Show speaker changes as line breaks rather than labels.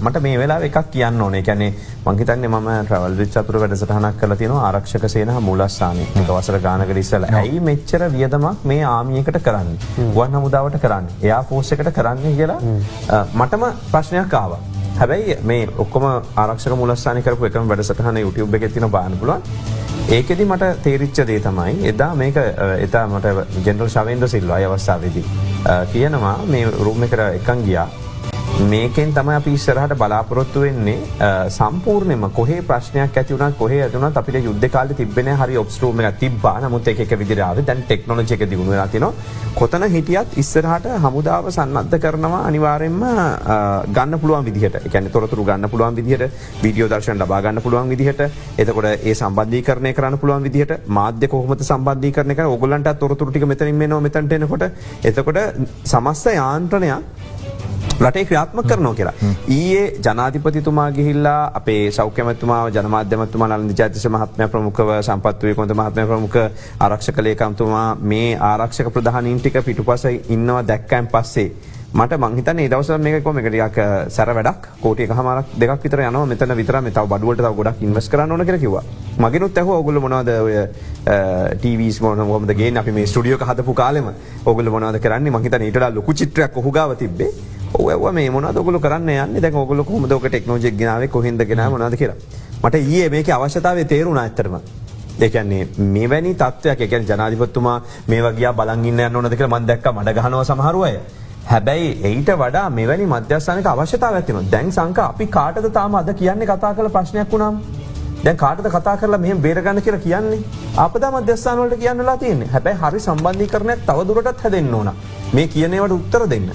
මට මේ වෙලාවේ එකක් කියන්න ඕනේ. කියන්නේ මං හිතන්නේ මම ට්‍රැවල් විත් චතුර වැඩසටහනක් කරලා තියෙනවා ආරක්ෂක සේනාව මූලස්ථානයේ. මේක වසර ගානකට ඉස්සෙල්ලා. ඇයි මෙච්චර වියදමක් මේ ආමියකට කරන්නේ? ගුවන් හමුදාවට කරන්නේ? එයා ෆෝස් එකට කරන්නේ කියලා මටම ප්‍රශ්නයක් ආවා. හැබැයි මේ ඔක්කොම ආරක්ෂක මූලස්ථානයේ කරපු එකම වැඩසටහන YouTube එකේ තියෙනවා බලන්න පුළුවන්. ඒකෙදි මට තේරිච්ච දේ තමයි එදා මේක එදා මට ජෙනරල් ශවේන්ද්‍ර සිල්වා ඒ අවස්ථාවේදී කියනවා මේ රූම් එකට එකන් ගියා. මේකෙන් තමයි අපි ඉස්සරහට බලාපොරොත්තු වෙන්නේ සම්පූර්ණයෙන්ම කොහේ ප්‍රශ්නයක් ඇති වුණත් කොහේ ඇති වුණත් අපිට යුද්ධ කාලේ තිබ්බේ හරි ඔප්ස් රූම් එකක් තිබ්බා. නමුත් ඒක එක විදිහට ආවේ. දැන් ටෙක්නොලොජි එක දිනු වෙලා තිනවා. කොතන හිටියත් ඉස්සරහට හමුදාව සන්නද්ධ කරනවා අනිවාර්යෙන්ම ගන්න පුළුවන් විදිහට. ඒ කියන්නේ තොරතුරු ගන්න පුළුවන් විදිහට, වීඩියෝ දර්ශන ලබා ගන්න පුළුවන් විදිහට, එතකොට ඒ සම්බන්ධීකරණය කරන්න පුළුවන් විදිහට, මාධ්‍ය කොහොමද සම්බන්ධීකරණය කරන්නේ? ඕගොල්ලන්ට තොරතුරු ටික මෙතනින් එනවා මෙතනට එනකොට. එතකොට සමස්ත යාන්ත්‍රණයක් රටේ ක්‍රියාත්මක කරනවා කියලා. ඊයේ ජනාධිපතිතුමා ගිහිල්ලා අපේ සෞඛ්‍ය මැතිතුමා ජනමාධ්‍ය මැතිතුමා නලින් ජයතිස්ස මහත්මයා ප්‍රමුඛව සම්පත් වික්‍රමතුංග මහත්මයා ප්‍රමුඛ ආරක්ෂක ලේකම්තුමා මේ ආරක්ෂක ප්‍රධානීන් ටික පිටුපස ඉන්නවා දැක්කයන් පස්සේ මට මං හිතන්නේ ඒ දවස්වල මේක කොහොම මේක ටිකක් සැර වැඩක් කෝටි එකමාරක් දෙකක් විතර යනවා මෙතන විතරක් මේ තව බඩු වලට තව ගොඩක් ඉන්වෙස්ට් කරන්න ඕන කියලා කිව්වා. මගෙනුත් ඇහුවා ඕගොල්ලෝ මොනවද ඔය TVs මොනවද ගේන්නේ අපි මේ ස්ටුඩියෝ එක හදපු කාලෙම ඕගොල්ලෝ මොනවද කරන්නේ? මං හිතන්නේ ඊට වඩා ලොකු චිත්‍රයක් ඔහු ගාව තිබ්බේ. ඔව් මේ මොනවද ඔයගොල්ලෝ කරන්න යන්නේ? දැන් ඔයගොල්ලෝ කොහොමද ඔක ටෙක්නොලොජි එක ගෙනාවේ? කොහෙන්ද ගෙනාවේ? මොනවද කියලා. මට ඊයේ මේකේ අවශ්‍යතාවය තේරුණා ඇත්තටම. ඒ කියන්නේ මෙවැනි තත්ත්වයක්, ඒ කියන්නේ ජනාධිපතිතුමා මේවා ගියා බලන් ඉන්න යන්න ඕනද කියලා මම දැක්කා මඩ ගහනවා සමහරව අය. හැබැයි ඊට වඩා මෙවැනි මධ්‍යස්ථානයක අවශ්‍යතාවයක් තියෙනවා. දැන් සංකා අපි කාටද තාම අද කියන්නේ කතා කරලා ප්‍රශ්නයක් වුණාම? දැන් කාටද කතා කරලා මෙහෙම බේර ගන්න කියලා කියන්නේ? ආපදා මධ්‍යස්ථාන වලට කියන්නලා තියෙන්නේ. හැබැයි හරි සම්බන්ධීකරණයක් තව දුරටත් හැදෙන්න ඕන. මේ කියන ඒවාට උත්තර දෙන්න.